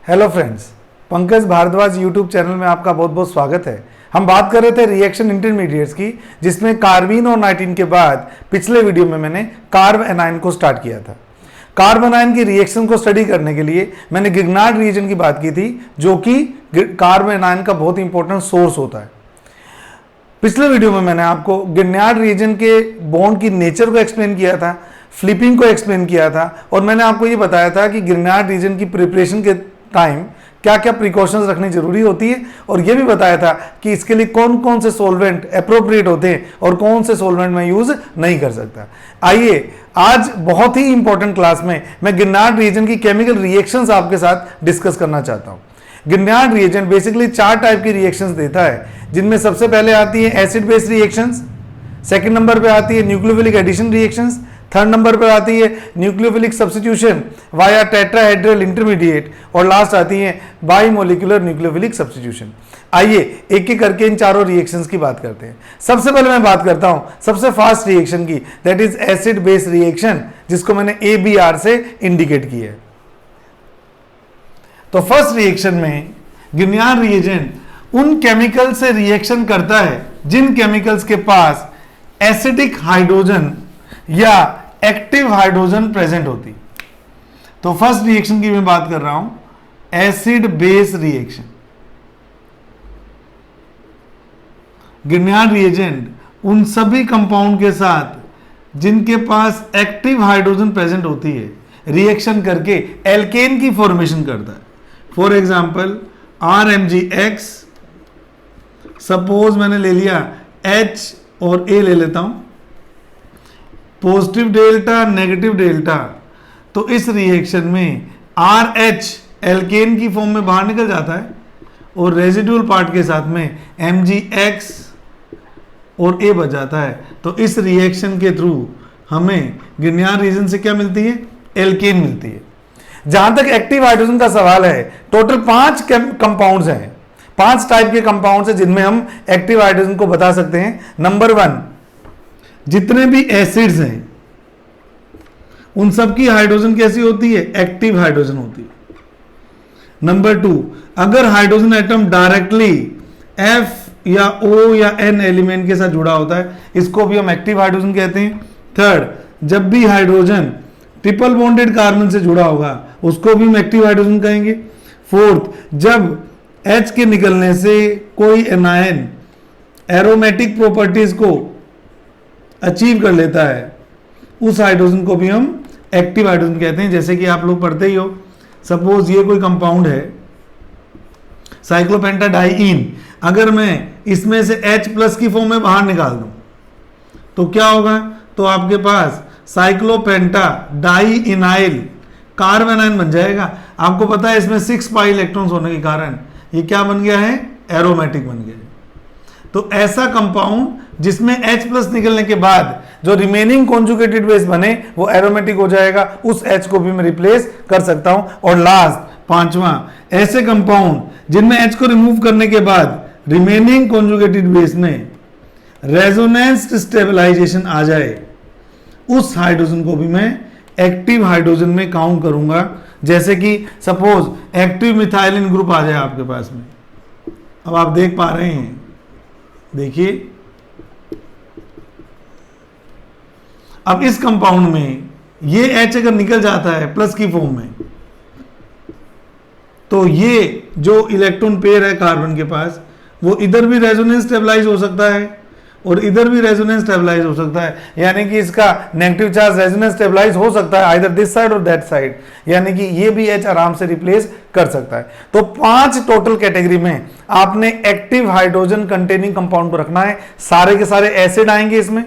Hello friends, Pankaj Bhardwaj YouTube channel में आपका बहुत बहुत स्वागत है। हम बात कर रहे थे रिएक्शन इंटरमीडिएट्स की, जिसमें कार्बीन और नाइट्रीन के बाद पिछले वीडियो में मैंने कार्ब एनायन को स्टार्ट किया था। कार्ब एनायन की रिएक्शन को स्टडी करने के लिए मैंने गिग्नार्ड रिएजन की बात की थी, जो कि कार्ब एनायन का बहुत इंपॉर्टेंट सोर्स होता है। पिछले वीडियो में मैंने आपको गिग्नार्ड रिएजन के बॉन्ड की नेचर को एक्सप्लेन किया था, फ्लिपिंग को एक्सप्लेन किया था, और मैंने आपको ये बताया था कि गिग्नार्ड रिएजन की प्रिपरेशन के टाइम क्या क्या प्रिकॉशंस रखनी जरूरी होती है, और ये भी बताया था कि इसके लिए कौन कौन से सॉल्वेंट अप्रोप्रिएट होते हैं और कौन से सॉल्वेंट मैं यूज नहीं कर सकता। आइए आज बहुत ही इंपॉर्टेंट क्लास में मैं गिग्नार्ड रिएजन की केमिकल रिएक्शंस आपके साथ डिस्कस करना चाहता हूं। गिग्नार्ड रिएजन बेसिकली 4 टाइप की रिएक्शंस देता है, जिनमें सबसे पहले आती है acid base reactions, second number पे आती है nucleophilic addition reactions, third number पर आती है nucleophilic substitution via tetrahedral intermediate, और लास्ट आती है बाइमोलिकुलर न्यूक्लियोफिलिक सब्स्टिट्यूशन। आइए एक एक करके इन चारों रिएक्शंस की बात करते हैं। सबसे पहले मैं बात करता हूं सबसे फास्ट रिएक्शन की, that is acid base reaction, जिसको मैंने ABR से इंडिकेट किया है। तो फर्स्ट रिएक्शन में गिग्नार्ड रिएजन उन केमिकल से रिएक्शन करता है जिन केमिकल्स के पास एसिडिक हाइड्रोजन या एक्टिव हाइड्रोजन प्रेजेंट होती। तो फर्स्ट रिएक्शन की मैं बात कर रहा हूं एसिड बेस रिएक्शन। गिग्नार्ड रिएजेंट उन सभी कंपाउंड के साथ जिनके पास एक्टिव हाइड्रोजन प्रेजेंट होती है रिएक्शन करके एल्केन की फॉर्मेशन करता है। फॉर एग्जांपल RMgX, सपोज मैंने ले लिया H और A ले लेता हूं, पॉजिटिव डेल्टा नेगेटिव डेल्टा, तो इस रिएक्शन में RH एल्केन की फॉर्म में बाहर निकल जाता है और रेजिडुअल पार्ट के साथ में MgX और A बच जाता है। तो इस रिएक्शन के थ्रू हमें गिग्नार्ड रिएजन से क्या मिलती है? एल्केन मिलती है। जहां तक एक्टिव हाइड्रोजन का सवाल है, टोटल 5 कंपाउंड्स हैं, 5 टाइप के कंपाउंड्स हैं जिनमें हम एक्टिव हाइड्रोजन को बता सकते हैं। नंबर 1, जितने भी एसिड्स हैं उन सब की हाइड्रोजन कैसी होती है? एक्टिव हाइड्रोजन होती है। नंबर 2, अगर हाइड्रोजन एटम डायरेक्टली F या O या N एलिमेंट के साथ जुड़ा होता है, इसको भी हम एक्टिव हाइड्रोजन कहते हैं। थर्ड, जब भी हाइड्रोजन ट्रिपल बॉन्डेड कार्बन से जुड़ा होगा उसको भी हम एक्टिव हाइड्रोजन कहेंगे। फोर्थ, जब H के निकलने से कोई एनायन एरोमेटिक प्रॉपर्टीज को अचीव कर लेता है, उस हाइड्रोजन को भी हम एक्टिव हाइड्रोजन कहते हैं। जैसे कि आप लोग पढ़ते ही हो, सपोज ये कोई कंपाउंड है साइक्लोपेंटाडाइईन, अगर मैं इसमें से H+ की फॉर्म में बाहर निकाल दूं तो क्या होगा? तो आपके पास साइक्लोपेंटाडाइइनाइल कार्ब एनायन बन जाएगा। आपको पता है इसमें 6 पाई इलेक्ट्रॉन्स होने के कारण ये क्या बन गया है? एरोमेटिक बन गया है। तो ऐसा कंपाउंड जिसमें H+ निकलने के बाद जो रिमेनिंग कॉन्जुगेटेड बेस बने वो एरोमेटिक हो जाएगा, उस H को भी मैं रिप्लेस कर सकता हूं। और लास्ट 5वां, ऐसे कंपाउंड जिनमें H को रिमूव करने के बाद रिमेनिंग कॉन्जुगेटेड बेस में रेजोनेंस स्टेबलाइजेशन आ जाए, उस हाइड्रोजन को भी मैं एक्टिव हाइड्रोजन में काउंट करूंगा। जैसे कि सपोज एक्टिव मिथाइलिन ग्रुप आ जाए आपके पास में, अब आप देख पा रहे हैं, देखिए अब इस कंपाउंड में ये H अगर निकल जाता है प्लस की फॉर्म में, तो ये जो इलेक्ट्रॉन पेयर है कार्बन के पास, वो इधर भी रेजोनेंस स्टेबलाइज हो सकता है और इधर भी रेजोनेंस स्टेबलाइज हो सकता है। यानी कि इसका नेगेटिव चार्ज रेजोनेंस स्टेबलाइज हो सकता है आइदर दिस साइड और दैट साइड, यानी कि ये भी H आराम से रिप्लेस कर सकता है। तो 5 टोटल कैटेगरी में आपने एक्टिव हाइड्रोजन कंटेनिंग कंपाउंड को रखना है। सारे के सारे एसिड आएंगे इसमें।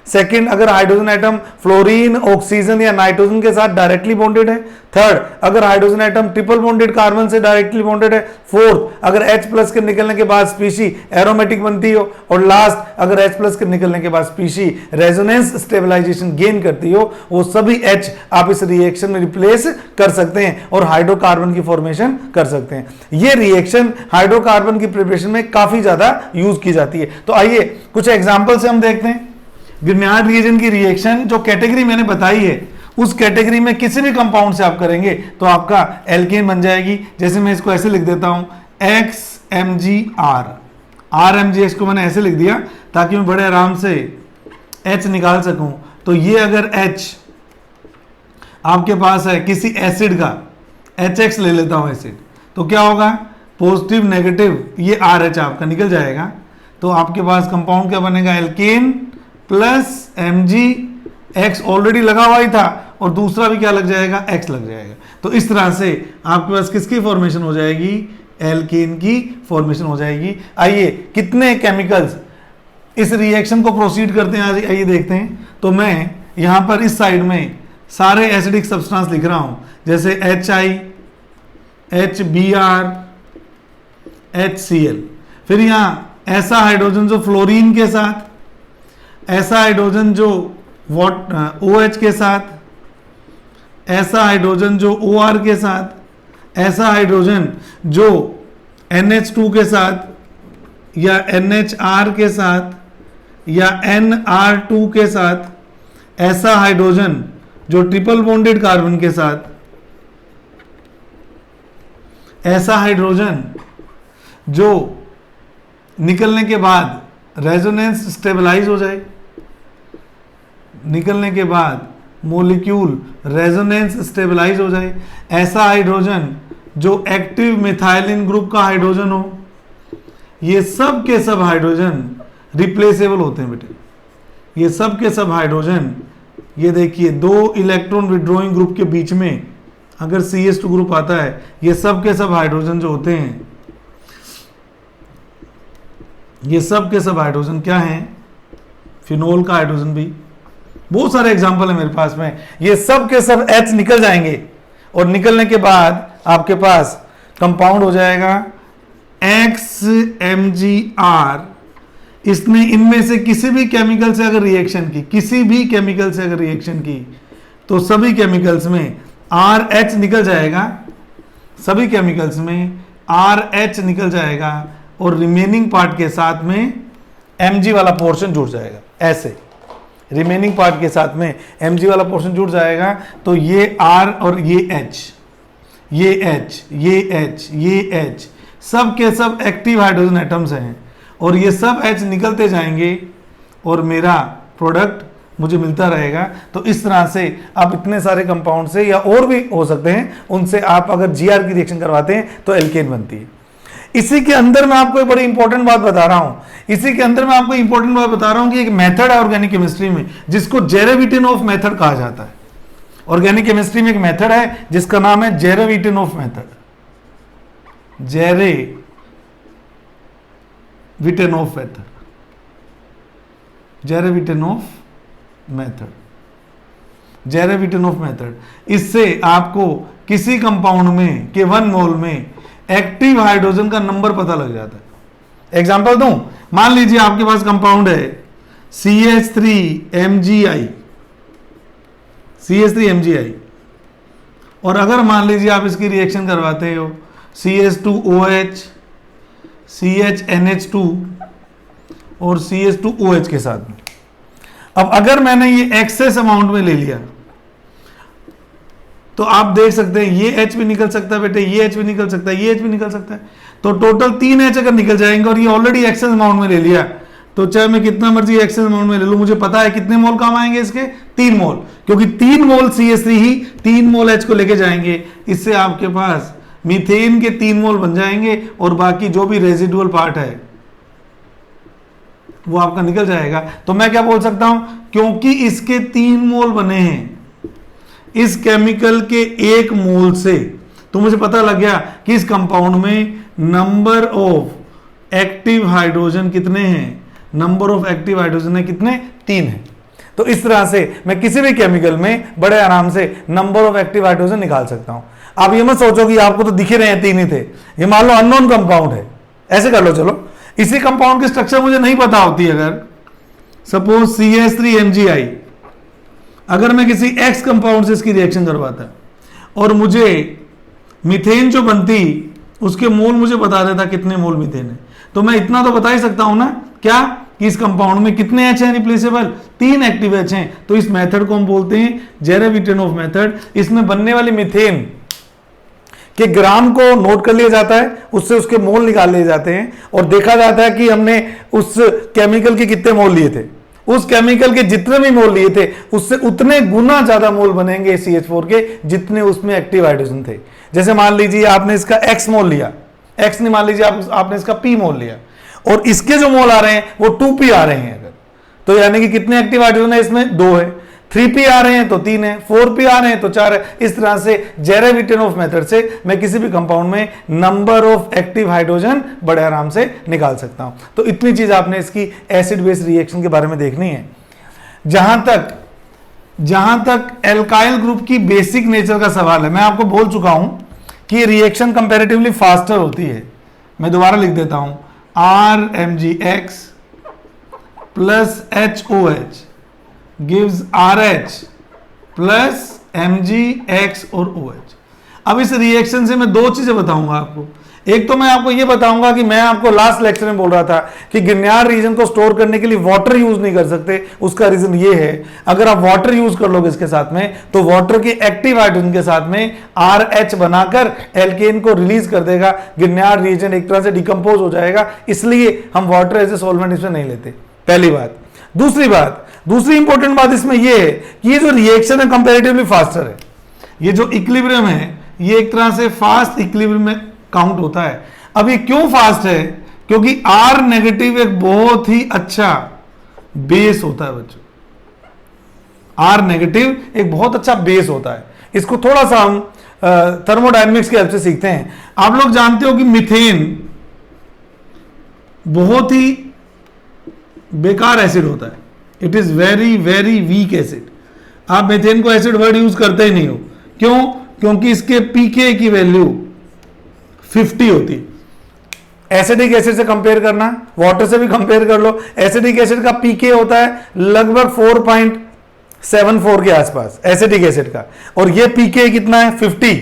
सेकंड, अगर हाइड्रोजन एटम फ्लोरीन, ऑक्सीजन या नाइट्रोजन के साथ डायरेक्टली बॉन्डेड है। थर्ड, अगर hydrogen atom triple bonded carbon से डायरेक्टली बॉन्डेड है। फोर्थ, अगर H+ के निकलने के बाद स्पीशी एरोमेटिक बनती हो। और लास्ट, अगर H+ के निकलने के बाद स्पीशी रेजोनेंस स्टेबलाइजेशन गेन करती हो, वो सभी H आप इस रिएक्शन में रिप्लेस कर सकते हैं और हाइड्रोकार्बन की फॉर्मेशन कर सकते हैं। ये रिएक्शन हाइड्रोकार्बन की प्रिपरेशन में काफी ज्यादा यूज की जाती है। तो आइए कुछ एग्जाम्पल से हम देखते हैं। गिग्नार्ड रिएजन की रिएक्शन जो कैटेगरी मैंने बताई है उस कैटेगरी में किसी भी कंपाउंड से आप करेंगे तो आपका एल्केन बन जाएगी। जैसे मैं इसको ऐसे लिख देता हूं XMgR, RMgX को मैंने ऐसे लिख दिया ताकि मैं बड़े आराम से H निकाल सकूं। तो ये अगर H आपके पास है किसी एसिड का, HX ले लेता हूं एसिड, तो क्या होगा, पॉजिटिव नेगेटिव ये RH आपका निकल जाएगा। तो आपके पास कंपाउंड क्या बनेगा, alkane plus Mg, X already लगा हुआ ही था और दूसरा भी क्या लग जाएगा, X लग जाएगा। तो इस तरह से आपके पास किसकी फॉर्मेशन हो जाएगी, एल्केन की फॉर्मेशन हो जाएगी। आइए कितने केमिकल्स इस रिएक्शन को प्रोसीड करते हैं, आइए देखते हैं। तो मैं यहां पर इस साइड में सारे एसिडिक सब्सटेंस लिख रहा हूं, जैसे HI, HBr, HCl। फिर यहां ऐसा हाइड्रोजन जो फ्लोरीन के साथ, ऐसा हाइड्रोजन जो OH के साथ, ऐसा हाइड्रोजन जो OR के साथ, ऐसा हाइड्रोजन जो NH2 के साथ या NHR के साथ या NR2 के साथ, ऐसा हाइड्रोजन जो ट्रिपल बॉन्डेड कार्बन के साथ, ऐसा हाइड्रोजन जो निकलने के बाद रेजोनेंस स्टेबलाइज हो जाए, निकलने के बाद मॉलिक्यूल रेजोनेंस स्टेबलाइज हो जाए, ऐसा हाइड्रोजन जो एक्टिव मिथाइलिन ग्रुप का हाइड्रोजन हो। ये सब के सब हाइड्रोजन रिप्लेसेबल होते हैं बेटे, ये सब के सब हाइड्रोजन, ये देखिए दो इलेक्ट्रॉन विड्रॉइंग ग्रुप के बीच में अगर CH2 ग्रुप आता है, ये सब के सब हाइड्रोजन जो होते हैं, ये सब के सब हाइड्रोजन क्या हैं, फिनोल का हाइड्रोजन भी, बहुत सारे एग्जांपल है मेरे पास में, ये सब के सब H निकल जाएंगे और निकलने के बाद आपके पास कंपाउंड हो जाएगा XMgR। इसने इनमें से किसी भी केमिकल से अगर रिएक्शन की, किसी भी केमिकल से अगर रिएक्शन की, तो सभी केमिकल्स में RH निकल जाएगा, सभी केमिकल्स में RH निकल जाएगा और रिमेनिंग पार्ट के साथ में Mg वाला पोर्शन जुड़ जाएगा। ऐसे रिमेनिंग पार्ट के साथ में Mg वाला पोर्शन जुड़ जाएगा। तो ये R और ये H, ये H, ये H, ये H, सब के सब एक्टिव हाइड्रोजन एटम्स हैं और ये सब H निकलते जाएंगे और मेरा प्रोडक्ट मुझे मिलता रहेगा। तो इस तरह से आप इतने सारे कंपाउंड से या और भी हो सकते हैं, उनसे आप अगर GR की रिएक्शन करवाते हैं तो एल्केन बनती है। इसी के अंदर मैं आपको एक बड़ी इंपॉर्टेंट बात बता रहा हूं, इसी के अंदर मैं आपको इंपॉर्टेंट बात बता रहा हूं कि एक मेथड है ऑर्गेनिक केमिस्ट्री में जिसको जेरेविटिनोफ मेथड कहा जाता है। ऑर्गेनिक केमिस्ट्री में एक मेथड है जिसका नाम है जेरेविटिनोफ मेथड, जेरेविटिनोफ मेथड, जेरेविटिनोफ मेथड, जेरेविटिनोफ मेथड। इससे आपको किसी कंपाउंड में के 1 मोल में एक्टिव हाइड्रोजन का नंबर पता लग जाता है। एग्जांपल दूं, मान लीजिए आपके पास कंपाउंड है CH3MgI, CH3MgI, और अगर मान लीजिए आप इसकी रिएक्शन करवाते हो CH2OH, CHNH2 और CH2OH के साथ में। अब अगर मैंने ये एक्सेस अमाउंट में ले लिया तो आप देख सकते हैं ये H भी निकल सकता है बेटे, ये H भी निकल सकता है, ये H भी निकल सकता है। तो टोटल 3 H अगर निकल जाएंगे और ये ऑलरेडी एक्सेस अमाउंट में ले लिया, तो चाहे मैं कितना मर्जी एक्सेस अमाउंट में ले लूं, मुझे पता है कितने मोल काम आएंगे इसके, 3 मोल, क्योंकि 3 मोल CH3 ही 3 मोल H को लेके जाएंगे। इससे आपके पास मीथेन के 3 मोल बन जाएंगे और बाकी जो भी रेजिडुअल पार्ट है वो आपका निकल जाएगा। तो मैं क्या बोल सकता हूं, क्योंकि इसके 3 मोल बने हैं इस केमिकल के 1 मोल से, तो मुझे पता लग गया कि इस कंपाउंड में नंबर ऑफ एक्टिव हाइड्रोजन कितने हैं, नंबर ऑफ एक्टिव हाइड्रोजन है कितने, 3 है। तो इस तरह से मैं किसी भी केमिकल में बड़े आराम से नंबर ऑफ एक्टिव हाइड्रोजन निकाल सकता हूं। आप ये मत सोचो कि आपको तो दिखे रहे हैं 3 ही थे, ये मान लो अननोन कंपाउंड है, ऐसे कर लो। चलो इसी कंपाउंड की स्ट्रक्चर मुझे नहीं पता होती, अगर सपोज CH3MgI, अगर मैं किसी X कंपाउंड से इसकी रिएक्शन करवाता और मुझे मीथेन जो बनती उसके मोल मुझे बता देता कितने मोल मीथेन है, तो मैं इतना तो बता ही सकता हूं ना क्या, कि इस कंपाउंड में कितने H हैं रिप्लेसेबल, 3 एक्टिव H हैं। तो इस मेथड को हम बोलते हैं जेरेविटेनोव मेथड। इसमें बनने वाली मीथेन के ग्राम को नोट कर लिया जाता है, उससे उसके मोल निकाल लिए जाते हैं और देखा जाता है कि हमने उस केमिकल के कितने मोल लिए थे। उस केमिकल के जितने भी मोल लिए थे उससे उतने गुना ज्यादा मोल बनेंगे CH4 के जितने उसमें एक्टिव हाइड्रोजन थे। जैसे मान लीजिए आपने इसका X मोल लिया, X नहीं, मान लीजिए आपने इसका P मोल लिया और इसके जो मोल आ रहे हैं वो 2P आ रहे हैं अगर, तो यानी कि कितने एक्टिव हाइड्रोजन है इसमें, 2 है। 3P आ रहे हैं तो 3 है, 4P आ रहे हैं तो 4 है। इस तरह से जेरेविटेनोव मेथड से मैं किसी भी कंपाउंड में नंबर ऑफ एक्टिव हाइड्रोजन बड़े आराम से निकाल सकता हूं। तो इतनी चीज आपने इसकी एसिड बेस रिएक्शन के बारे में देखनी है। जहां तक एल्काइल ग्रुप की बेसिक नेचर का सवाल है, मैं आपको बोल चुका हूं कि रिएक्शन कंपैरेटिवली फास्टर होती है। मैं दोबारा लिख देता हूं, RMgX plus HOH gives RH plus MgX और OH। अब इस रिएक्शन से मैं 2 चीजें बताऊंगा आपको। एक तो मैं आपको यह बताऊंगा कि मैं आपको लास्ट लेक्चर में बोल रहा था कि गिरनार रीजन को स्टोर करने के लिए वाटर यूज नहीं कर सकते। उसका रीजन ये है, अगर आप वाटर यूज कर लोगे इसके साथ में तो वाटर के एक्टिव हाइड्रोजन के साथ में RH बनाकर एल्केन को रिलीज कर देगा, गिरनार रीजन एक तरह से डिकम्पोज हो जाएगा। इसलिए हम वाटर एज ए सॉल्वेंट इसमें नहीं लेते, पहली बात। दूसरी इंपॉर्टेंट बात इसमें यह है कि ये जो रिएक्शन है कंपैरेटिवली फास्टर है। ये जो इक्विलिब्रियम है ये एक तरह से फास्ट इक्विलिब्रियम में काउंट होता है। अब ये क्यों फास्ट है? क्योंकि R नेगेटिव एक बहुत ही अच्छा बेस होता है बच्चों। R नेगेटिव एक बहुत अच्छा बेस होता है। इसको थोड़ा सा हम थर्मोडायनेमिक्स के हेल्प से सीखते हैं। आप लोग जानते हो कि मीथेन बहुत ही बेकार एसिड होता है। It is very very weak acid. आप मीथेन को एसिड वर्ड यूज करते ही नहीं हो। क्यों? क्योंकि इसके पीके की वैल्यू 50 होती। एसिडिक एसिड से कंपेयर करना, वाटर से भी कंपेयर कर लो, एसिडिक एसिड का पीके होता है लगभग 4.74 के आसपास एसिडिक एसिड का, और ये पीके कितना है 50।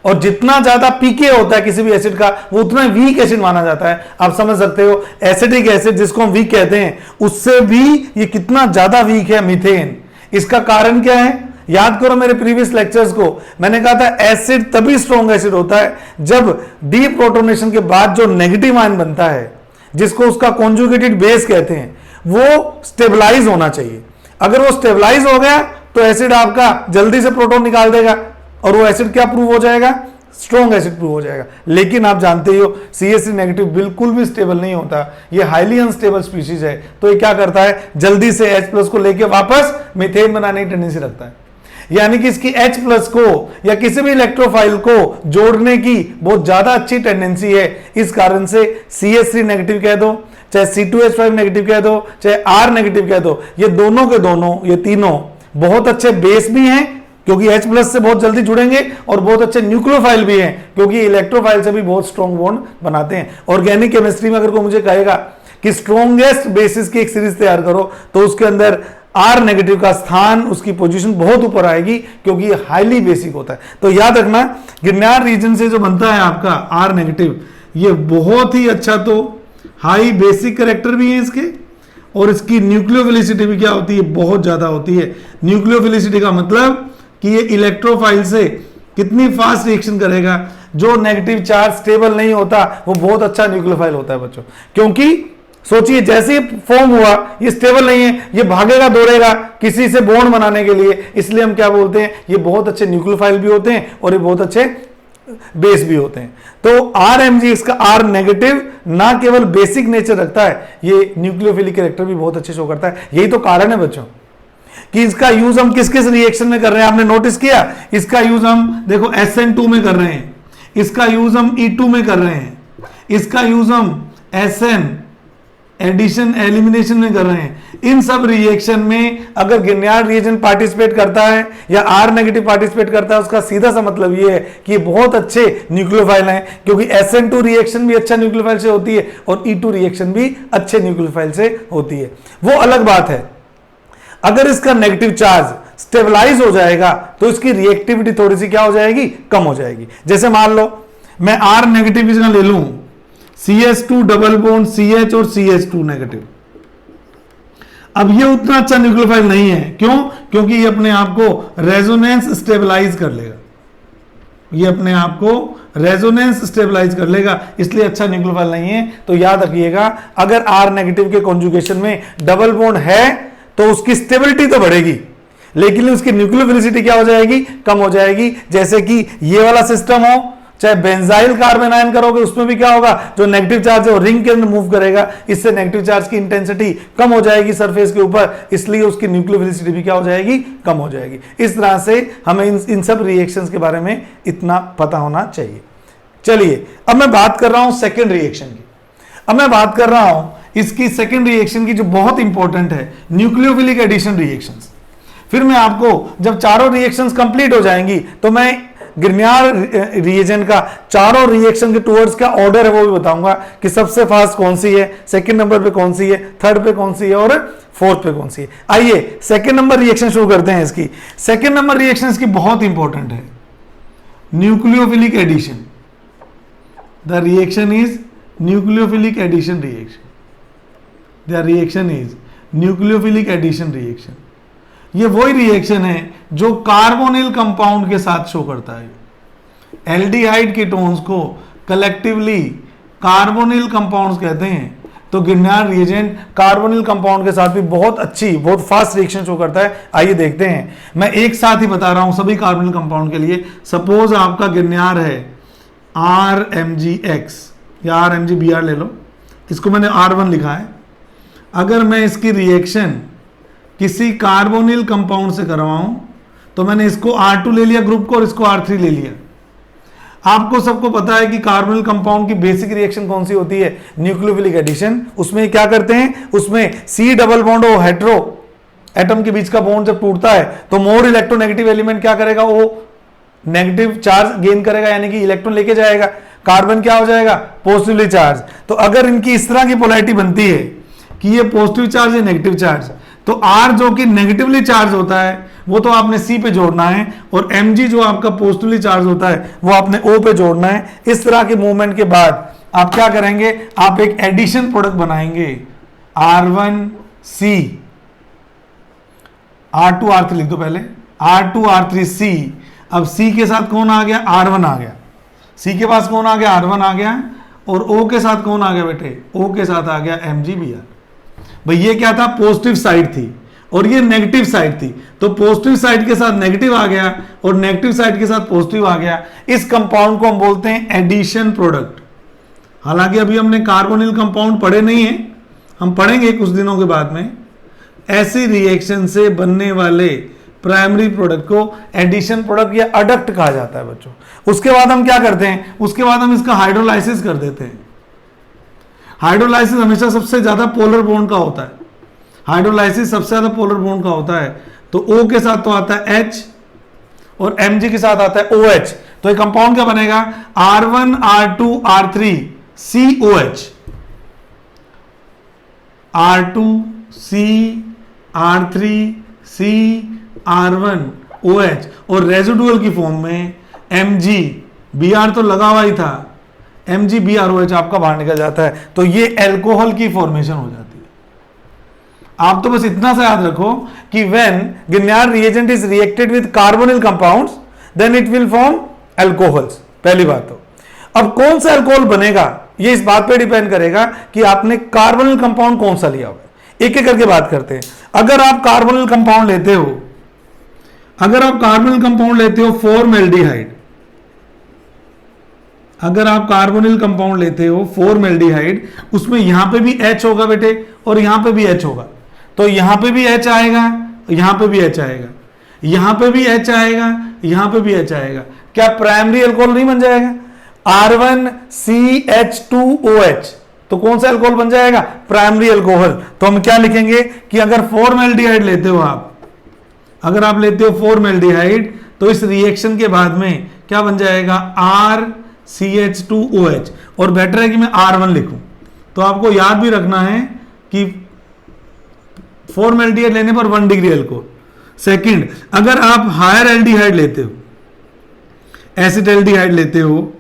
और जितना ज्यादा पीके होता है किसी भी एसिड का वो उतना वीक एसिड माना जाता है। आप समझ सकते हो एसिडिक एसिड जिसको हम वीक कहते हैं उससे भी ये कितना ज्यादा वीक है मीथेन। इसका कारण क्या है? याद करो मेरे प्रीवियस लेक्चर्स को, मैंने कहा था एसिड तभी स्ट्रॉन्ग एसिड होता है जब डी प्रोटोनेशन के बाद जो नेगेटिव आयन बनता है जिसको उसका कॉन्जुगेटेड बेस कहते हैं वो स्टेबलाइज होना चाहिए। अगर वो स्टेबलाइज हो गया तो एसिड आपका जल्दी से प्रोटॉन निकाल देगा और वो एसिड क्या प्रूव हो जाएगा? स्ट्रॉन्ग एसिड प्रूव हो जाएगा। लेकिन आप जानते ही हो CH3 नेगेटिव बिल्कुल भी स्टेबल नहीं होता, ये हाईली अनस्टेबल स्पीशीज है। तो ये क्या करता है? जल्दी से H+ को लेके वापस मीथेन बनाने की टेंडेंसी रखता है। यानी कि इसकी H+ को या किसी भी इलेक्ट्रोफाइल को जोड़ने की बहुत ज्यादा अच्छी टेंडेंसी है। इस कारण से CH3 नेगेटिव कह दो, चाहे C2H5 नेगेटिव कह दो, चाहे R नेगेटिव कह दो, ये दोनों के दोनों, ये तीनों बहुत अच्छे बेस भी हैं क्योंकि H+ से बहुत जल्दी जुड़ेंगे, और बहुत अच्छे न्यूक्लियोफाइल भी हैं क्योंकि इलेक्ट्रोफाइल से भी बहुत स्ट्रॉन्ग बॉन्ड बनाते हैं। ऑर्गेनिक केमिस्ट्री में अगर कोई मुझे कहेगा कि स्ट्रॉन्गेस्ट बेसिस की एक सीरीज तैयार करो तो उसके अंदर R नेगेटिव का स्थान, उसकी पोजीशन बहुत ऊपर आएगी क्योंकि ये हाईली बेसिक होता है। तो याद रखना गिरनार रीजन से जो बनता है आपका R नेगेटिव, ये बहुत ही अच्छा तो हाई बेसिक कैरेक्टर भी है इसके, और इसकी न्यूक्लियोफिलिसिटी भी क्या होती है? बहुत ज्यादा होती है। न्यूक्लियोफिलिसिटी का मतलब कि ये इलेक्ट्रोफाइल से कितनी फास्ट रिएक्शन करेगा। जो नेगेटिव चार्ज स्टेबल नहीं होता वो बहुत अच्छा न्यूक्लियोफाइल होता है बच्चों, क्योंकि सोचिए जैसे फॉर्म हुआ ये स्टेबल नहीं है, ये भागेगा दौड़ेगा किसी से बॉन्ड बनाने के लिए। इसलिए हम क्या बोलते हैं? ये बहुत अच्छे न्यूक्लियोफाइल भी होते हैं और ये बहुत अच्छे बेस भी होते हैं। तो RMg इसका R नेगेटिव ना केवल बेसिक नेचर रखता है, ये न्यूक्लियोफिलिक कैरेक्टर भी बहुत अच्छे शो करता है। यही तो कारण है बच्चों कि इसका यूज हम किस किस रिएक्शन में कर रहे हैं। आपने नोटिस किया इसका यूज हम देखो SN2 में कर रहे हैं, इसका यूज हम E2 में कर रहे हैं, इसका यूज हम SN एडिशन एलिमिनेशन में कर रहे हैं। इन सब रिएक्शन में अगर गिरनार रिएजेंट पार्टिसिपेट करता है या R नेगेटिव पार्टिसिपेट करता है, उसका सीधा सा मतलब ये है कि ये बहुत अच्छे न्यूक्लियोफाइल हैं, क्योंकि SN2 रिएक्शन भी अच्छा न्यूक्लियोफाइल से होती है और E2 रिएक्शन भी अच्छे न्यूक्लियोफाइल से होती है। वो अलग बात है अगर इसका नेगेटिव चार्ज स्टेबलाइज हो जाएगा तो इसकी रिएक्टिविटी थोड़ी सी क्या हो जाएगी? कम हो जाएगी। जैसे मान लो मैं R नेगेटिव ले लूं, CH2 डबल बॉन्ड CH और CH2 नेगेटिव, अब ये उतना अच्छा न्यूक्लियोफाइल नहीं है, क्यों? क्योंकि ये अपने आप को रेजोनेंस स्टेबलाइज कर लेगा, ये अपने आप को रेजोनेंस स्टेबलाइज कर लेगा, इसलिए अच्छा न्यूक्लियोफाइल नहीं है। तो याद रखिएगा, अगर R नेगेटिव के कॉन्जुगेशन में डबल बॉन्ड है तो उसकी स्टेबिलिटी तो बढ़ेगी, लेकिन उसकी न्यूक्लियोफिलिसिटी क्या हो जाएगी? कम हो जाएगी। जैसे कि ये वाला सिस्टम हो, चाहे बेंजाइल कार्बन आयन करोगे, उसमें भी क्या होगा? जो नेगेटिव चार्ज है वो रिंग के अंदर मूव करेगा, इससे नेगेटिव चार्ज की इंटेंसिटी कम हो जाएगी सरफेस के ऊपर, इसलिए उसकी न्यूक्लियोफिलिसिटी भी क्या हो जाएगी? कम हो जाएगी। इस तरह से हमें इन सब रिएक्शंस के बारे में इतना पता होना चाहिए। चलिए अब मैं बात कर रहा हूं सेकेंड रिएक्शन की। अब मैं बात कर रहा हूं इसकी सेकेंड रिएक्शन की, जो बहुत इंपॉर्टेंट है, न्यूक्लियोफिलिक एडिशन रिएक्शंस। फिर मैं आपको जब चारों रिएक्शंस कंप्लीट हो जाएंगी तो मैं ग्रिग्नार रिएजेंट का चारों रिएक्शन के टुवर्ड्स का ऑर्डर है वो भी बताऊंगा कि सबसे फास्ट कौन सी है, सेकंड नंबर पे कौन सी है, थर्ड पे कौन सी है और फोर्थ पे कौन सी है। आइए सेकंड नंबर रिएक्शन शुरू करते हैं। इसकी सेकंड नंबर रिएक्शन इसकी बहुत इंपॉर्टेंट है, nucleophilic addition. The reaction is nucleophilic addition reaction. The reaction is nucleophilic addition reaction. ये वही रिएक्शन है जो कार्बोनिल कंपाउंड के साथ शो करता है। एल्डिहाइड कीटोन्स को कलेक्टिवली कार्बोनिल कंपाउंड्स कहते हैं, तो ग्रिग्नार रिएजेंट कार्बोनिल कंपाउंड के साथ भी बहुत अच्छी, बहुत फास्ट रिएक्शन शो करता है। आइए देखते हैं, मैं एक साथ ही बता रहा हूं सभी कार्बोनिल कंपाउंड के लिए। सपोज आपका ग्रिग्नार है RMgX या RMgBr ले लो, इसको मैंने R1 लिखा है। अगर मैं इसकी रिएक्शन किसी कार्बोनिल कंपाउंड से करवाऊं तो मैंने इसको R2 ले लिया ग्रुप को और इसको R3 ले लिया। आपको सबको पता है कि कार्बोनिल कंपाउंड की बेसिक रिएक्शन कौन सी होती है? Nucleophilic addition. उसमें क्या करते हैं? उसमें C double bond O heteroatom के बीच का बॉन्ड जब टूटता है तो मोर इलेक्ट्रोनेगेटिव एलिमेंट क्या करेगा? वो नेगेटिव चार्ज गेन करेगा, यानी कि इलेक्ट्रॉन लेके जाएगा। कार्बन क्या हो जाएगा? Positively charge. तो अगर इनकी इस तरह की पोलैरिटी बनती है कि ये पॉजिटिव चार्ज है नेगेटिव चार्ज, तो R जो कि नेगेटिवली चार्ज होता है वो तो आपने C पे जोड़ना है, और Mg जो आपका पॉजिटिवली चार्ज होता है वो आपने O पे जोड़ना है। इस तरह के मूवमेंट के बाद आप क्या करेंगे? आप एक एडिशन प्रोडक्ट बनाएंगे, R1C, R2 R3 लिख दो पहले, R2 R3C। अब C के साथ कौन आ गया? R1 आ गया। C के पास कौन आ गया? R1 आ गया। और O के साथ कौन आ गया बेटे? O के साथ आ गया MgBr। भाई ये क्या था? पॉजिटिव साइड थी और ये नेगेटिव साइड थी, तो पॉजिटिव साइड के साथ नेगेटिव आ गया और नेगेटिव साइड के साथ पॉजिटिव आ गया। इस कंपाउंड को हम बोलते हैं एडिशन प्रोडक्ट। हालांकि अभी हमने कार्बोनिल कंपाउंड पढ़े नहीं है, हम पढ़ेंगे कुछ दिनों के बाद में। ऐसी रिएक्शन से बनने वाले प्राइमरी प्रोडक्ट को एडिशन प्रोडक्ट या अडक्ट कहा जाता है बच्चों। उसके बाद हम क्या करते हैं? उसके बाद हम इसका हाइड्रोलाइसिस कर देते हैं। हाइड्रोलाइसिस हमेशा सबसे ज्यादा पोलर बॉन्ड का होता है। हाइड्रोलाइसिस सबसे ज्यादा पोलर बॉन्ड का होता है, तो O के साथ तो आता है H और Mg के साथ आता है OH। तो ये कंपाउंड क्या बनेगा? R1 R2 R3 COH। R2 C R3 C R1 OH, और रेजिडुअल की फॉर्म में MgBr तो लगा हुआ ही था, MgBrOH आपका बाहर निकल जाता है, तो ये एल्कोहल की फॉर्मेशन हो जाती है। आप तो बस इतना सा याद रखो कि when Grignard reagent is reacted with carbonyl compounds then it will form alcohols. पहली बात तो अब कौन सा एल्कोहल बनेगा ये इस बात पे डिपेंड करेगा कि आपने कार्बोनिल कंपाउंड कौन सा लिया होगा। एक एक करके बात करते हैं। अगर आप कार्बोनिल कंपाउंड लेते हो, अगर आप कार्बोनिल कंपाउंड लेते हो फॉर्मल्डिहाइड, अगर आप कार्बोनिल कंपाउंड लेते हो फॉर्मल्डिहाइड, उसमें यहां पे भी H होगा बेटे और यहां पे भी H होगा, तो यहां पे भी H आएगा, यहां पे भी H आएगा, यहां पे भी H आएगा, यहां पे भी H आएगा। क्या प्राइमरी अल्कोहल नहीं बन जाएगा? R1CH2OH, तो कौन सा अल्कोहल बन जाएगा? Primary alcohol. तो हम क्या लिखेंगे कि अगर फॉर्मल्डिहाइड लेते हो आप, अगर आप लेते हो फॉर्मल्डिहाइड, तो इस रिएक्शन के बाद में क्या बन जाएगा? RCH2OH, और बेटर है कि मैं R1 लिखूं। तो आपको याद भी रखना है कि फॉर्मल्डिहाइड लेने पर 1 डिग्री अल्कोहल। सेकंड, अगर आप हायर एल्डिहाइड लेते हो, एसिटाल्डिहाइड लेते हो,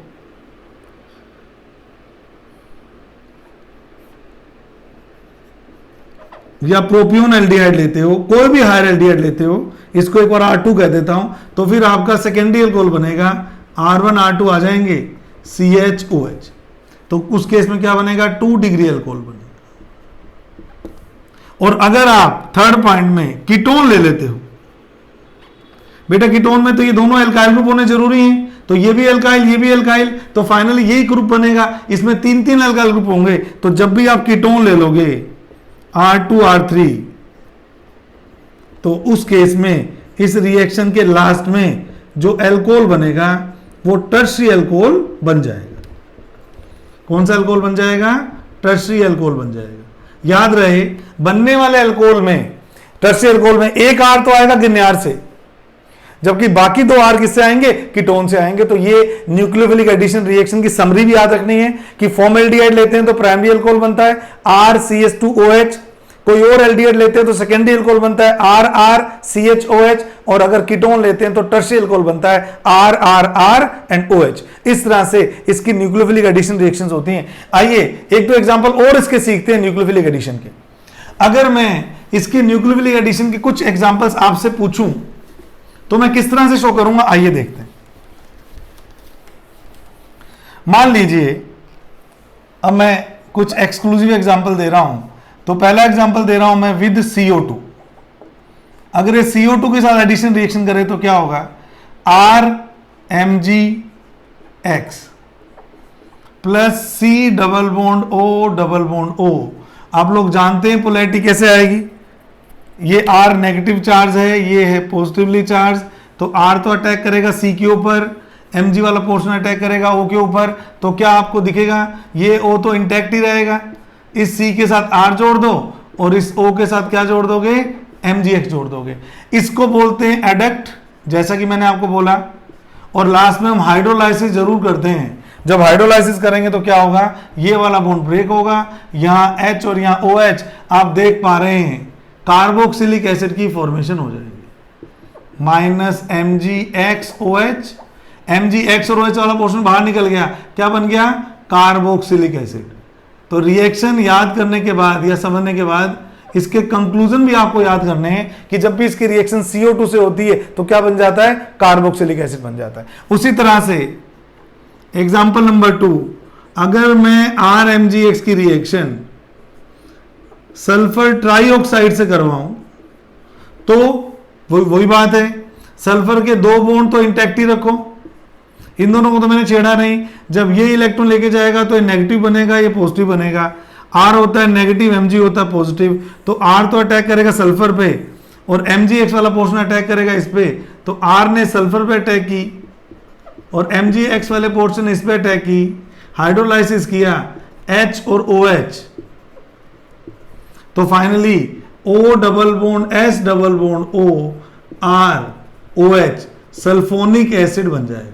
या प्रोपियोन एल्डिहाइड लेते हो, कोई भी हायर एल्डिहाइड लेते हो, इसको एक बार R2 कह देता हूं, तो फिर आपका सेकेंडरी अल्कोहल बनेगा R1 R2 आ जाएंगे CHOH। तो उस केस में क्या बनेगा, 2 डिग्री अल्कोहल बनेगा। और अगर आप थर्ड पॉइंट में कीटोन ले लेते हो, बेटा कीटोन में तो ये दोनों एल्काइल ग्रुप होने जरूरी हैं, तो ये भी एल्काइल ये भी एल्काइल, तो फाइनली यही ग्रुप बनेगा, इसमें 3 एल्काइल ग्रुप होंगे। तो जब भी आप कीटोन ले लोगे R2 R3, तो उस केस में इस रिएक्शन के लास्ट में जो एल्कोहल बनेगा वो टर्शरी अल्कोहल बन जाएगा। कौन सा अल्कोहल बन जाएगा, टर्शरी अल्कोहल बन जाएगा। याद रहे बनने वाले अल्कोहल में, टर्शरी अल्कोहल में एक R तो आएगा गिन्यार से, जबकि बाकी 2 R किससे आएंगे, कीटोन से आएंगे। तो ये न्यूक्लियोफिलिक एडिशन रिएक्शन की समरी भी याद रखनी है कि फॉर्मल्डिहाइड लेते हैं तो प्राइमरी अल्कोहल बनता है RCH2OH, कोई और एल्डिहाइड लेते हैं तो सेकेंडरी अल्कोहल बनता है RRCHOH, और अगर कीटोन लेते हैं तो टर्शरी अल्कोहल बनता है RRR एंड OH। इस तरह से इसकी न्यूक्लियोफिलिक एडिशन रिएक्शंस होती हैं। आइए एक दो एग्जांपल और इसके सीखते हैं न्यूक्लियोफिलिक एडिशन के। अगर मैं इसकी न्यूक्लियोफिलिक एडिशन के कुछ एग्जांपल्स आपसे पूछूं तो मैं किस तरह से शो करूंगा, आइए देखते हैं। मान लीजिए अब मैं कुछ एक्सक्लूसिव एग्जांपल दे रहा हूं, तो पहला एग्जांपल दे रहा हूं मैं विद CO2। अगर ये CO2 के साथ एडिशन रिएक्शन करे तो क्या होगा, RMgX plus C double bond O double bond O। आप लोग जानते हैं पोलैरिटी कैसे आएगी, ये R नेगेटिव चार्ज है, ये है पॉजिटिवली चार्ज, तो R तो अटैक करेगा C के ऊपर, Mg वाला पोर्शन अटैक करेगा O के ऊपर, तो क्या आपको दिखेगा, ये O तो इंटैक्ट ही रहेगा। इस C के साथ R जोड़ दो और इस O के साथ क्या जोड़ दोगे, MgX जोड़ दोगे। इसको बोलते हैं एडक्ट, जैसा कि मैंने आपको बोला। और लास्ट में हम हाइड्रोलाइसिस जरूर करते हैं। जब हाइड्रोलाइसिस करेंगे तो क्या होगा, ये वाला बॉन्ड ब्रेक होगा, यहाँ H और यहाँ OH आप देख पा रहे हैं, कार्बोक्सिलिक एसिड की फॉर्मेशन हो जाएगी, -MgXOH। MgX और OH वाला पोर्शन बाहर निकल गया, क्या बन गया, कार्बोक्सिलिक एसिड। तो रिएक्शन याद करने के बाद या समझने के बाद इसके कंक्लूजन भी आपको याद करने हैं कि जब भी इसकी रिएक्शन CO2 से होती है तो क्या बन जाता है, कार्बोक्सिलिक एसिड बन जाता है। उसी तरह से एग्जांपल नंबर 2, अगर मैं RMgX की रिएक्शन सल्फर ट्राइऑक्साइड से करवाऊं तो वही बात है, सल्फर के 2 बॉन्ड तो इंटैक्ट ही रखो, इन दोनों को तो मैंने छेड़ा नहीं। जब ये इलेक्ट्रॉन लेके जाएगा तो ये नेगेटिव बनेगा, ये पॉजिटिव बनेगा। R होता है नेगेटिव, Mg होता है पॉजिटिव, तो R तो अटैक करेगा सल्फर पे और MgX वाला पोर्शन अटैक करेगा इस पे। तो R ने सल्फर पे अटैक की और MgX वाले पोर्शन इस पे अटैक की, हाइड्रोलाइसिस किया H और OH, तो finally O double bond S double bond O R OH sulphonic acid बन जाएगा।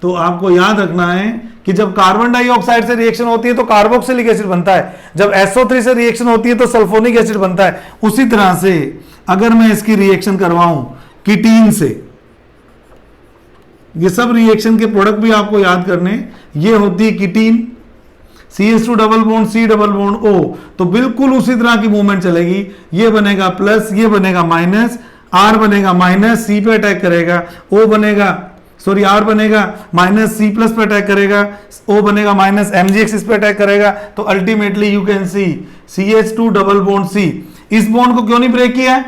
तो आपको याद रखना है कि जब कार्बन डाइऑक्साइड से रिएक्शन होती है तो कार्बोक्सिलिक एसिड बनता है, जब SO3 से रिएक्शन होती है तो सल्फोनिक एसिड बनता है। उसी तरह से अगर मैं इसकी रिएक्शन करवाऊं कीटीन से, ये सब रिएक्शन के प्रोडक्ट भी आपको याद करने, ये होती है कीटीन, CH2 double bond C double bond O, तो बिल्कुल उसी तरह की मूवमेंट चलेगी। ये बनेगा प्लस, ये बनेगा माइनस, R बनेगा माइनस, C पे अटैक करेगा, O बनेगा, सॉरी R बनेगा माइनस C प्लस पे अटैक करेगा, O बनेगा माइनस MgX इस पे अटैक करेगा। तो ultimately you can see CH2 double bond C। इस बॉन्ड को क्यों नहीं ब्रेक किया,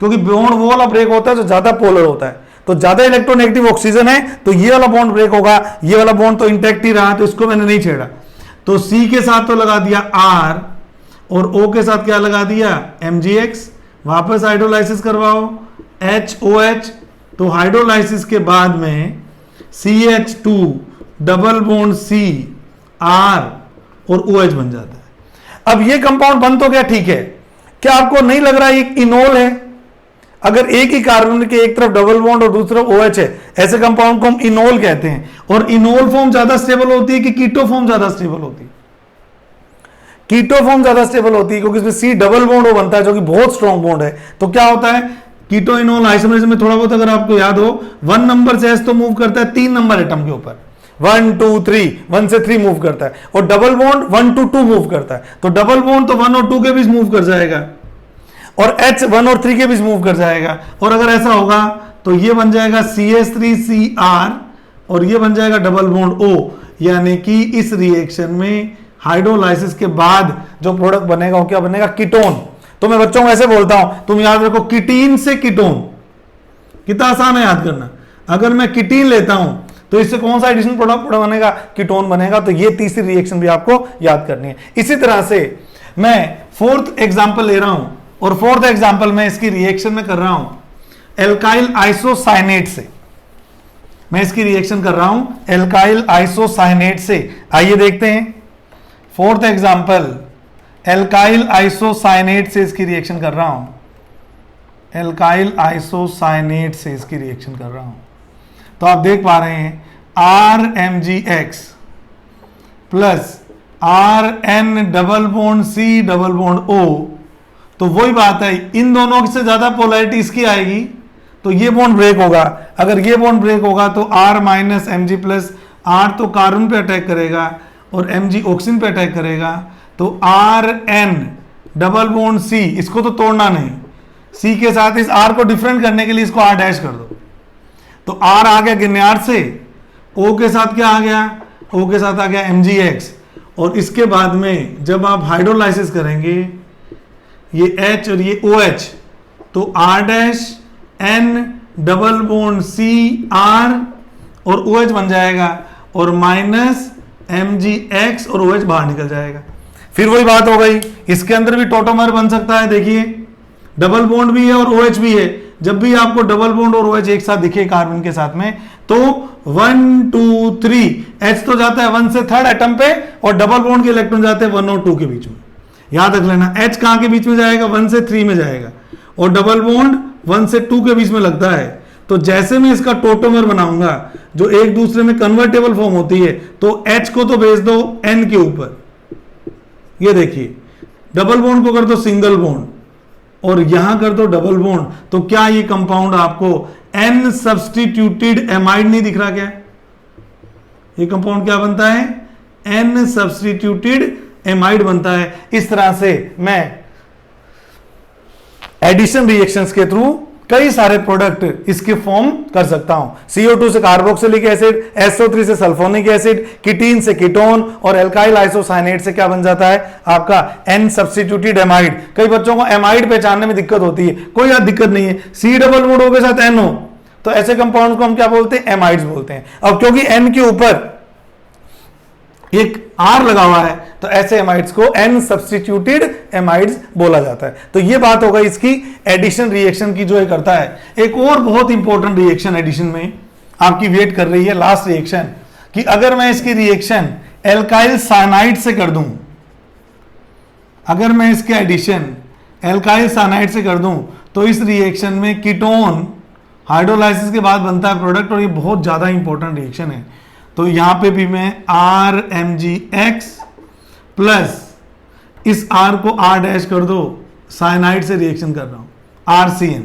क्योंकि बॉन्ड वो वाला ब्रेक होता है जो ज्यादा पोलर होता है, तो ज्यादा इलेक्ट्रोनेगेटिव ऑक्सीजन है तो ये वाला बॉन्ड ब्रेक होगा, ये वाला बॉन्ड तो इंटैक्ट ही रहा, तो इसको मैंने नहीं छेड़ा। तो C के साथ तो लगा दिया R और O के साथ क्या लगा दिया, MgX। वापस हाइड्रोलाइसिस करवाओ HOH, तो हाइड्रोलाइसिस के बाद में CH2 double bond C R और OH बन जाता है। अब ये कंपाउंड बन तो गया, ठीक है, क्या आपको नहीं लग रहा है एक इनोल है? अगर एक ही कार्बन के एक तरफ डबल बॉन्ड और दूसरी तरफ OH है, ऐसे कंपाउंड को हम इनोल कहते हैं। और इनोल फॉर्म ज्यादा स्टेबल होती है कि कीटो फॉर्म ज्यादा स्टेबल होती है? कीटो फॉर्म ज्यादा स्टेबल होती है, क्योंकि इसमें C डबल बॉन्ड O बनता है जो कि बहुत स्ट्रॉन्ग बॉन्ड है। तो क्या होता है, कीटो इनोल आइसोमरिज्म में थोड़ा बहुत अगर आपको याद हो, 1 नंबर से S तो मूव करता है 3 नंबर एटम के ऊपर, 1 2 3, 1 से 3 मूव करता है, और डबल बॉन्ड 1 to 2 मूव करता है, तो डबल बॉन्ड तो 1 और 2 के बीच मूव कर जाएगा, और H 1 और 3 के बीच मूव कर जाएगा। और अगर ऐसा होगा तो ये बन जाएगा CH3Cr और ये बन जाएगा डबल बॉन्ड O, यानी कि इस रिएक्शन में हाइड्रोलाइसिस के बाद जो प्रोडक्ट बनेगा वो क्या बनेगा? कीटोन। तो मैं बच्चों को ऐसे बोलता हूं, तुम याद रखो कीटीन से कीटोन, कितना आसान है याद करना। अगर मैं कीटीन लेता हूं तो इससे कौन सा एडिशन प्रोडक्ट बनेगा? कीटोन बनेगा। तो ये तीसरी रिएक्शन भी आपको याद करनी है। इसी तरह से मैं फोर्थ एग्जांपल ले रहा हूं, और फोर्थ एग्जांपल में इसकी रिएक्शन में कर रहा हूं एल्काइल आइसोसाइनेट से। मैं इसकी रिएक्शन कर रहा हूं एल्काइल आइसोसाइनेट से। आइए देखते हैं। फोर्थ एग्जांपल एल्काइल आइसोसाइनेट से इसकी रिएक्शन कर रहा हूं, एल्काइल आइसोसाइनेट से इसकी रिएक्शन कर रहा हूं। तो आप देख पा रहे हैं RMgX plus RN double bond C double bond O। तो वही बात है, इन दोनों से ज्यादा पोलैरिटी इसकी आएगी तो ये बॉन्ड ब्रेक होगा। अगर ये बॉन्ड ब्रेक होगा तो R minus Mg plus R तो कार्बन पे अटैक करेगा और Mg ऑक्सीजन पे अटैक करेगा, तो RN डबल बॉन्ड C, इसको तो तोड़ना नहीं, C के साथ इस R को डिफरेंट करने के लिए इसको R डैश कर दो, तो R आ गया गिन्यार से, O के साथ क्या आ गया? O के साथ आ गया MgX। और इसके बाद में जब आप हाइड्रोलाइसिस करेंगे ये H और ये OH, तो R dash N double bond C R और OH बन जाएगा, और माइनस MgX और OH बाहर निकल जाएगा। फिर वही बात हो गई, इसके अंदर भी टोटोमर बन सकता है। देखिए डबल बॉन्ड भी है और OH भी है। जब भी आपको डबल बॉन्ड और OH एक साथ दिखे कार्बन के साथ में, तो 1 2 3 H तो जाता है 1 से 3rd एटम पे, और डबल बॉन्ड के इलेक्ट्रॉन जाते हैं 1 और 2 के बीच में। याद रख लेना, H कहां के बीच में जाएगा? 1 से 3 में जाएगा, और डबल बॉन्ड 1 से 2 के बीच में लगता है। तो जैसे मैं इसका टोटोमर बनाऊंगा जो एक दूसरे में कन्वर्टेबल फॉर्म होती है, तो H को तो भेज दो N के ऊपर, ये देखिए डबल बॉन्ड को कर दो सिंगल बॉन्ड, और यहां कर दो डबल बॉन्ड, तो क्या ये कंपाउंड आपको N सब्स्टिट्यूटेड एमाइड नहीं दिख रहा? क्या ये कंपाउंड क्या बनता है? N सब्स्टिट्यूटेड एमाइड बनता है। इस तरह से मैं एडिशन रिएक्शंस के थ्रू कई सारे प्रोडक्ट इसके फॉर्म कर सकता हूं। CO2 से कार्बोक्सिलिक एसिड, SO3 से सल्फोनिक एसिड, कीटीन से कीटोन, और एल्काइल आइसोसाइनेट से क्या बन जाता है? आपका N सब्स्टिट्यूटेड एमाइड। कई बच्चों को एमाइड पहचानने में दिक्कत होती है, कोई दिक्कत नहीं है, C डबल बॉन्ड O के साथ N हो, तो ऐसे कंपाउंड को हम क्या बोलते हैं? एमाइड्स बोलते हैं। अब क्योंकि N के ऊपर एक R लगा हुआ है, तो ऐसे एमाइड्स को N सब्स्टिट्यूटेड एमाइड्स बोला जाता है। तो ये बात होगा इसकी एडिशन रिएक्शन की जो ये करता है। एक और बहुत इंपॉर्टेंट रिएक्शन एडिशन में आपकी वेट कर रही है, लास्ट रिएक्शन, कि अगर मैं इसकी रिएक्शन एल्काइल साइनाइड से कर दूं, अगर मैं इसके एडिशन एल्काइल साइनाइड से कर दूं, तो इस रिएक्शन में कीटोन हाइड्रोलाइसिस के बाद बनता है प्रोडक्ट, और ये बहुत ज्यादा इंपॉर्टेंट रिएक्शन है। तो यहां पे भी मैं RMgX प्लस इस R को R डैश कर दो, साइनाइड से रिएक्शन कर रहा हूं RCN।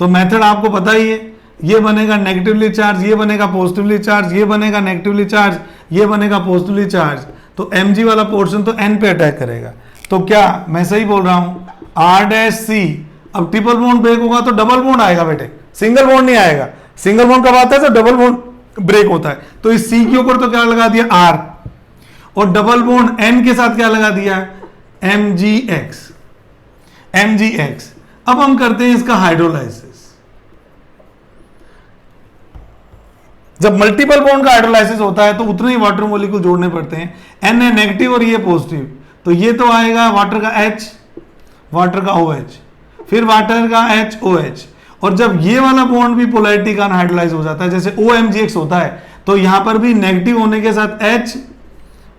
तो मेथड आपको पता ही है, ये बनेगा नेगेटिवली चार्ज, ये बनेगा पॉजिटिवली चार्ज, ये बनेगा नेगेटिवली चार्ज, ये बनेगा पॉजिटिवली चार्ज, तो Mg वाला पोर्शन तो N पे अटैक करेगा। तो क्या मैं सही बोल रहा हूं? R dash C। अब ट्रिपल बॉन्ड ब्रेक होगा तो डबल बॉन्ड आएगा बेटे, सिंगल बॉन्ड नहीं आएगा। सिंगल बॉन्ड कब आता है? तो डबल बॉन्ड ब्रेक होता है। तो इस C के ऊपर तो क्या लगा दिया? R, और डबल बॉन्ड N के साथ क्या लगा दिया? MgX। अब हम करते हैं इसका हाइड्रोलाइसिस। जब मल्टीपल बॉन्ड का हाइड्रोलाइसिस होता है तो उतने ही वाटर मॉलिक्यूल जोड़ने पड़ते हैं। N है नेगेटिव और ये पॉजिटिव, तो ये तो आएगा वाटर का H, वाटर का OH, फिर वाटर का HOH। और जब ये वाला बॉन्ड भी पोलैरिटी का हाइड्रोलाइज हो जाता है, जैसे OMgX होता है, तो यहां पर भी नेगेटिव होने के साथ H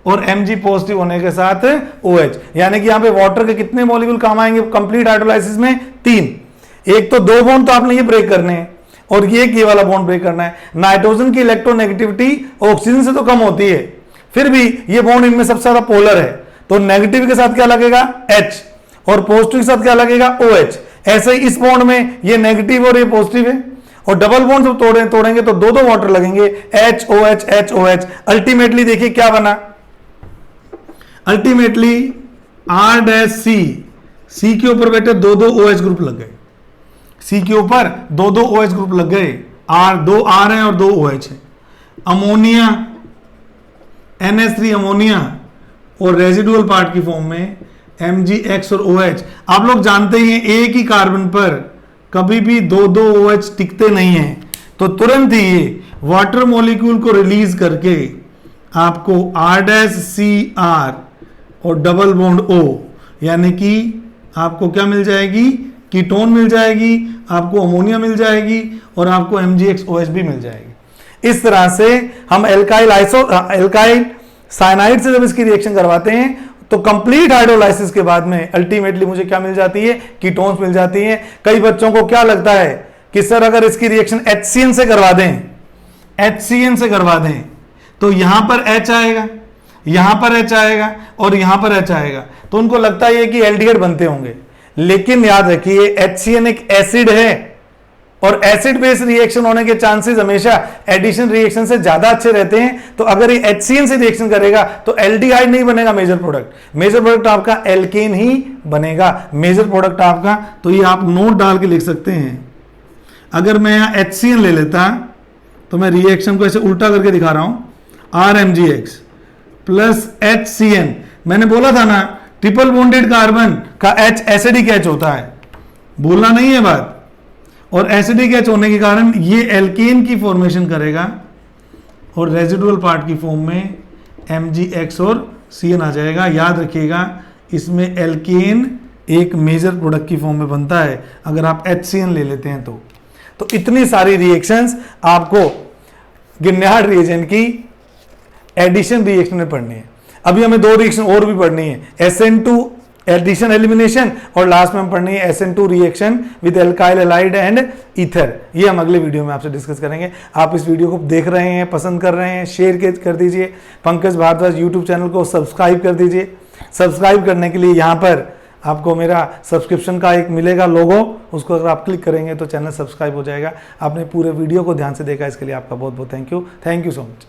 और Mg पॉजिटिव होने के साथ OH, यानी कि यहां पे वाटर के कितने मॉलिक्यूल काम आएंगे कंप्लीट हाइड्रोलाइसिस में? 3। एक तो 2 बॉन्ड तो आपने ये ब्रेक करने हैं, और ये वाला बॉन्ड ब्रेक करना है। नाइट्रोजन की इलेक्ट्रोनेगेटिविटी ऑक्सीजन से तो कम होती है, फिर भी ये बॉन्ड इनमें सबसे ज्यादा पोलर है, तो नेगेटिव के साथ क्या लगेगा? H, और पॉजिटिव के साथ क्या लगेगा? OH। ऐसे ही इस बॉन्ड में ये नेगेटिव और ये पॉजिटिव है, और डबल बॉन्ड जब तोड़ेंगे तो दो दो वाटर लगेंगे, HOH HOH। अल्टीमेटली देखिए क्या बना, अल्टीमेटली R' C के ऊपर बैठे दो दो OH ग्रुप लग गए, C के ऊपर दो दो OH ग्रुप लग गए, दो R हैं और दो OH हैं। अमोनिया NH3 अमोनिया और रेजिडुअल पार्ट की फॉर्म में MgX और OH। आप लोग जानते ही हैं एक ही कार्बन पर कभी भी दो दो OH टिकते नहीं हैं, तो तुरंत ही ये वाटर मॉलिक्यूल को रिलीज करके आपको R'(CR) और डबल बॉन्ड O, यानी कि आपको क्या मिल जाएगी, कीटोन मिल जाएगी, आपको अमोनिया मिल जाएगी और आपको MgX OH भी मिल जाएगी। इस तरह से हम एल्काइल साइनाइड से जब इसकी रिएक्शन करवाते हैं तो कंप्लीट हाइड्रोलाइसिस के बाद में अल्टीमेटली मुझे क्या मिल जाती है, कीटोन्स मिल जाती हैं। कई बच्चों को क्या लगता है कि सर अगर इसकी रिएक्शन HCN से करवा दें, HCN से करवा दें तो यहां पर H आएगा, यहां पर H आएगा और यहां पर H आएगा, तो उनको लगता है कि एल्डिहाइड बनते होंगे। लेकिन याद रखिए HCN एक एसिड है और एसिड बेस रिएक्शन होने के चांसेस हमेशा एडिशन रिएक्शन से ज्यादा अच्छे रहते हैं। तो अगर ये HCN से रिएक्शन करेगा तो एल्डिहाइड नहीं बनेगा मेजर प्रोडक्ट, मेजर प्रोडक्ट आपका एल्केन ही बनेगा मेजर प्रोडक्ट आपका। तो ये आप नोट डाल के लिख सकते हैं। अगर मैं यहां HCN ले लेता तो मैं रिएक्शन को ऐसे उल्टा करके दिखा रहा हूं, RMgX प्लस HCN। मैंने बोला था ना ट्रिपल बॉन्डेड कार्बन का H एसिडिक H होता है, भूलना नहीं है बात। और एसिडिक H होने के कारण ये एल्केन की फॉर्मेशन करेगा और रेजिडुअल पार्ट की फॉर्म में MgX और CN आ जाएगा। याद रखिएगा इसमें एल्केन एक मेजर प्रोडक्ट की फॉर्म में बनता है अगर आप HCN ले लेते हैं तो इतनी सारी रिएक्शंस आपको गिन्यार्ड रिएजेंट की एडिशन रिएक्शन में पढ़नी है। अभी हमें दो रिएक्शन और भी पढ़नी है, SN2 एडिशन एलिमिनेशन और लास्ट में हम पढ़नी है SN2 reaction with alkyl halide and ether. ये हम अगले वीडियो में आपसे डिस्कस करेंगे। आप इस वीडियो को देख रहे हैं, पसंद कर रहे हैं, शेयर कर दीजिए। पंकज भारद्वाज यूट्यूब चैनल को सब्सक्राइब कर दीजिए। सब्सक्राइब करने के लिए यहाँ पर आपको मेरा सब्सक्रिप्शन का एक मिलेगा लोगो, उसको अगर आप क्लिक करेंगे तो चैनल सब्सक्राइब हो जाएगा। आपने पूरे वीडियो को ध्यान से देखा, इसके लिए आपका बहुत बहुत थैंक यू सो मच।